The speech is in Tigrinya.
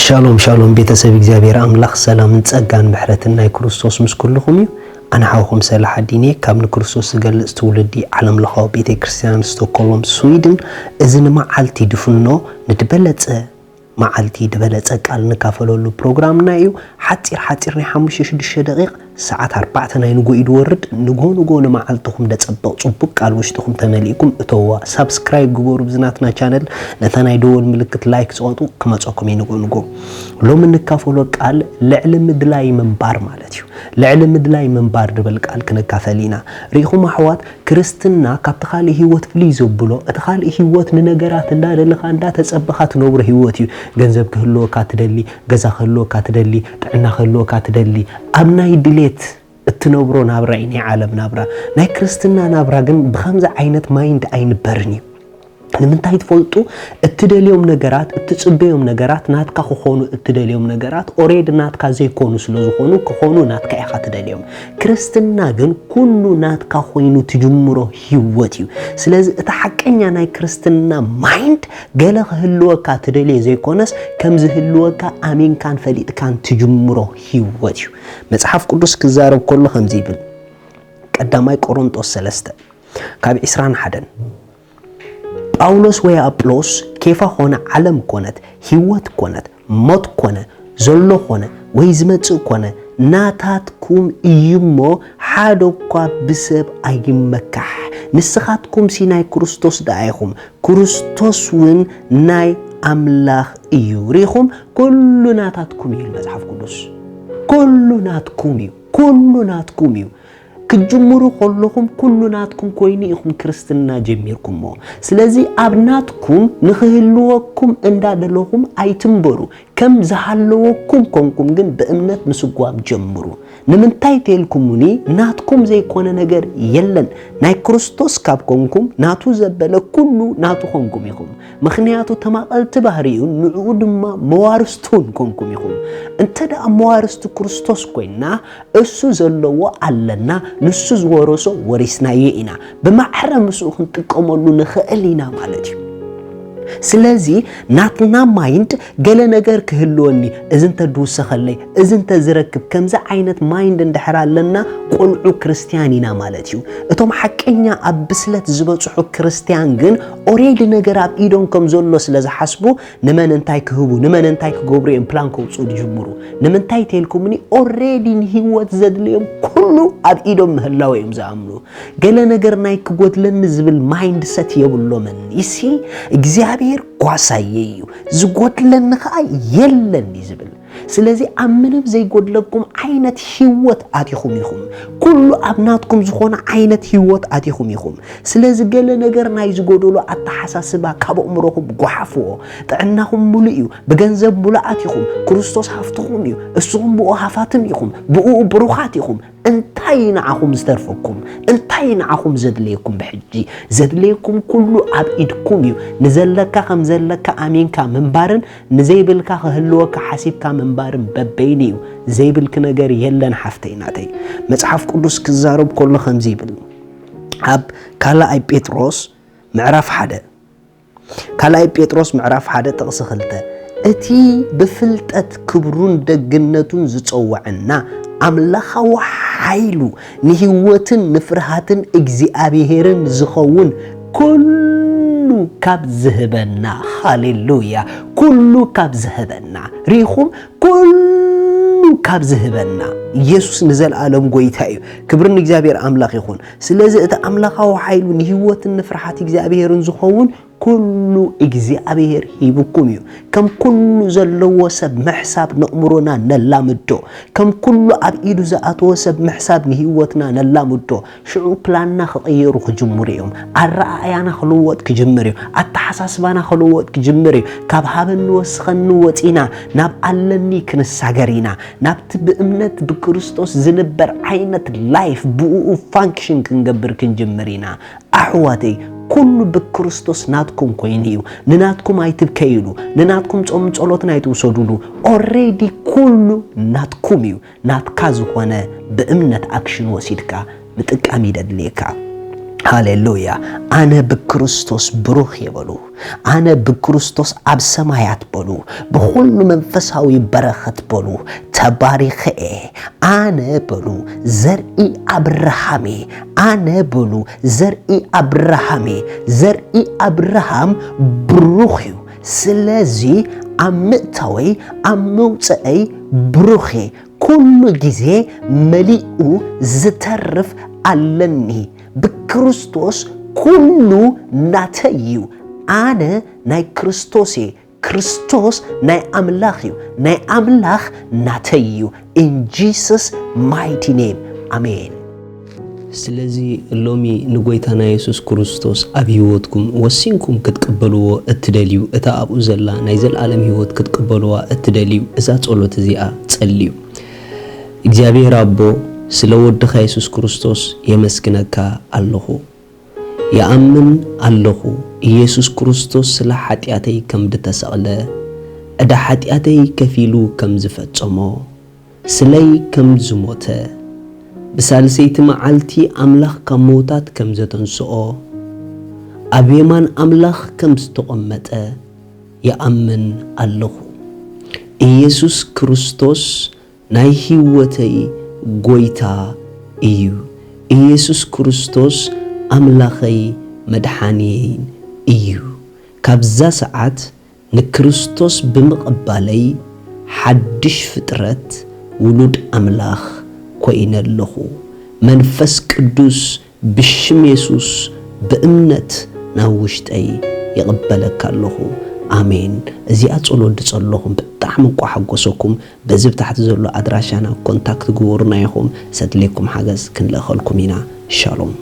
شالوم شالوم بيتسب እግዚአብሔር አምላክ ሰላምን ጸጋን ምሕረትና የክርስቶስ ምስኩልኩም أنا حاوكم سلاح الديني كابن كرسوس قال استولدي علم لخاو بيتي كريستيان ستوكولم سويدن إذن ما عالتي دفنو نتبلت ما عالتي دبلت قال نكافلو له بروجرام نايو حتير نحمش شدش دقيق ساعات 4 نينغو يدورد نغو ما عالتكم دصبق صبق قال وشتكم تمليكم اتوا سبسكرايب غبور بزناتنا channel نتناي دول ملكت لايك صوتو كمصكم ينغو لو من نكافلو قال لعلم مدلاي منبار مالتيو لعلم مدلاي منبار دبل قال كنكافلينا ريخو محوات كريستنا كابتخالي هيوت فليزو بلو اتخالي هيوت ننغرات እንዳደለኻ እንዳተጸበኻት ነብረ ህይወትዩ ገንዘብ ክህልወካ ትደሊ ገዛ ክህልወካ ትደሊ ጥዕና ክህልወካ ትደሊ አብናይ ድሌት እትነብሮ ናብራ ኢኒ ዓለም ናብራ ናይ ክርስትና ናብራ ግን በኸምዛ አይነት ማይንድ አይንበርኒ ንምንታይ ትፈልጡ እትደልዮም ነገራት እትጽበዮም ነገራት ናትካ ክኾኑ እትደልዮም ነገራት ኦሬዲ ናትካ ዘይኮኑ ስለዝኾኑ ክኾኑ ናትካ ኢኻ ትደልዮም ክርስትና ግን ኩሉ ናትካ ኮይኑ ትጅምሮ ህይወት እዩ ስለዚህ እቲ ሐቀኛ ናይ ክርስትና ማይንድ ገለ ክህልወካ ትደልየ ዘይኮነስ ከም ዝህልወካ አሜንካን ፈሊጥካን ትጅምሮ ህይወት እዩ መጽሐፍ ቅዱስ ክዛረብ ከሎ ከምዚ ይብል ቀዳማይ ቆሮንቶስ 3 ካብ 21 ጳውሎስ ወይ አጵሎስ ከፋ ሆነ ዓለም ኮነት ህይወት ኮነት ሞት ኮነ ዘሎ ኮነ ወይ ዝመጽ ኮነ ናታትኩም እዩሞ ሓደኳ ብሰብ አይመካሕ ንስኻትኩም ሲናይ ክርስቶስ ዳይኹም ክርስቶስ ውን ናይ አምላኽ እዩ ሪኹም ኩሉ ናታትኩም እዩ መጽሐፍ ቅዱስ ኩሉ ናትኩም እዩ كجمرو خلهم كل ناتكم كويني إخم كريستنا جميركم مو سلازي أبناتكم نخهلوكم اندادلوهم أيتمبرو كم زحلوكم كونكم جن بأمنات مسقواب جمرو نمنتاي تيلكموني ناتكم زي كون نجر يلن ناي كريستوس كاب كونكم ناتو زبالة كله ناتو خونكم يخم مخنياتو تماقل تبهريون نعود ما موارستون كونكم يخم انت دا موارستو كريستوس كوينا اسو زلو علنا نسوز ورسو ورسنا يئنا بمعرم سوخن تقوملو نخألينا مالتي سلازي ناتنا مايند قال نجار كهلوني إذن تدوس خلي إذن تزركب كمزة عينة مايند اندحرال لنا قلعو كريستيانينا مالتيو اتوم حكينا أبسلت زبطحو كريستيان جن أوريد نجار بإيدون كم زولو سلاز حسبو نمان انتاي كهبو نمان انتاي كغوبري امبلانكو بصود جمرو نمان انتاي تيلكمني أوريد نهيوات زاد ليهم كله بإيدون مهلاوي امزاملو قال نجار نايك قوت لنزبل مايند سات يبولو من يسي እግዚአብሔር ጓሳየዩ ዝጎድለን ኸይ የለን ይዝብል ስለዚህ አምንም ዘይጎድለኩም አይነት ህይወት አትይኹም ይኹም ኩሉ አብናትኩም ዝኾነ አይነት ህይወት አትይኹም ይኹም ስለዚህ ገለ ነገር ናይ ዝጎድሉ አተሐሳስባ ካብኡምሮኩም ጓሓፍዎ ጥዕናኩም ሙሉ እዩ በገንዘብ ሙሉአት ይኹም ክርስቶስ ሃፍትኩም እዩ እሱም ብኡ ሃፋትም ይኹም ብኡ ብሩኻት ይኹም እንታይ ንዓኹም ዝተርፈኩም እንታይ ንዓኹም ዘድልየኩም በሕጂ ዘድልየኩም ኩሉ ኣብ ኢድኩም እዩ ንዘለካ ከም ዘለካ አሜንካ መንባርን ንዘይብልካ ክህልወካ ሓሲብካ መንባርን በበይኒ እዩ ዘይብልክ ነገር የለን ሓፍተይናተይ መጽሐፍ ቅዱስ ክዛረብ ከሎ ከምዚ ይብል ኣብ ካልኣይ ጴጥሮስ ምዕራፍ 1 ካልኣይ ጴጥሮስ ምዕራፍ 1 ጥቕሲ 2 እቲ ብፍልጠት ክብሩን ደግነቱን ዝጸውዐና አምላኻዊ ኃይሉ ንህይወትን ንፍርሃትን እግዚአብሔርን ዝኸውን ኩሉ ካብ ዝህበና ሃሌሉያ ኩሉ ካብ ዝህበና ሪኹም ኩሉ ካብ ዝህበና ኢየሱስ ንዘለዓለም ጎይታ እዩ ክብርን እግዚአብሔር አምላኽ ይኹን ስለዚህ እቲ አምላኻዊ ኃይሉ ንህይወትን ንፍርሃት እግዚአብሔርን ዝኸውን ኩሉ እግዚአብሔር ሂብኩም እዩ ከም ኩሉ ዘለዎ ሰብ መሕሳብ ነእምሮና ነላምዶ ከም ኩሉ ኣብ ኢዱ ዝኣተወ ሰብ መሕሳብ ንህይወትና ነላምዶ ሽዑ ፕላንና ክቕየሩ ክጅምሩ እዮም ኣረኣያና ክልወጥ ክጅምር እዩ ኣተሓሳስባና ክልወጥ ክጅምር እዩ ካብ ሃበን ወስኸን ወፂና ናብ ኣለኒ ክንሳገር ኢና ናብቲ ብእምነት ብክርስቶስ ዝንበር ዓይነት ላይፍ ብኡ ፋንክሽን ክንገብር ክንጅምር ኢና ኣሕዋተይ كل بكريستوس ناتكم كوينيو نناتكم ايتبكيلو نناتكم ጾም ጸሎትን አይተወሰዱሉ already كل ناتكم يو ناتكاز ሆነ በእምነት አክሽን ወሲድካ በጥቃሚ ደድሌካ ሃሌሉያ ኣነ ብክርስቶስ ብሩኽ ይበሉ ኣነ ብክርስቶስ ኣብ ሰማያት በሉ ብኩሉ መንፈሳዊ በረኸት በሉ ተባሪኸ ኣነ በሉ ዘርኢ አብርሃሜ ኣነ በሉ ዘርኢ አብርሃሜ ዘርኢ አብርሃም ብሩኽ እዩ ስለዚ ኣብ ምእታወይ ኣብ መውፅአይ ብሩኽ ኩሉ ጊዜ መሊኡ ዝተርፍ ኣለኒ بكريستوس كله ناتيو أنا ناي كريستوسي كريستوس ناي أملاخيو ناي أملاخ ناتيو in Jesus mighty name amen ስለዚህ ሎሚ ንጎይታና ኢየሱስ ክርስቶስ ኣብ ህይወትኩም ወሲንኩም ክትቀበልዎ እትደልዩ እታ ኣብኡ ዘላ ናይ ዘለዓለም ህይወት ክትቀበልዋ እትደልዩ እዛ ጸሎት እዚኣ ጸልዩ እግዚአብሔር አቦ ስለወድኻ ኢየሱስ ክርስቶስ የመስግነካ አለሁ ያአምን አለሁ ኢየሱስ ክርስቶስ ስለ ኃጢአተይ ከም ተሰቅለ እዳ ኃጢአተይ ከፊሉ ከም ዝፈጸሞ ስለይ ከም ዝሞተ በሳልሰይቲ መዓልቲ አምላኽ ከሞታት ከም ዘተንስኦ አብየማን አምላኽ ከም ዝተቀመጠ ያአምን አለሁ ኢየሱስ ክርስቶስ ናይ ህይወተይ ጎይታ እዩ ኢየሱስ ክርስቶስ አምላኸይ መድኃኒይ እዩ ካብዛ ሰዓት ንክርስቶስ ብምቕባለይ ሓድሽ ፍጥረት ውሉድ አምላኽ ኮይነለኹ መንፈስ ቅዱስ ብሽም ኢየሱስ በእምነት ናውሽጠይ ይቀበለካለኹ አሜን እዚኣ ጸሎት ጸሎኹም ብጣዕሚ ቋሓጎሰኩም በዚህ ታሕት ዘሎ አድራሻና ኮንታክት ግብሩና ይኹም ሰድለኩም ሓገዝ ክንለኸልኩም ኢና ሻሎም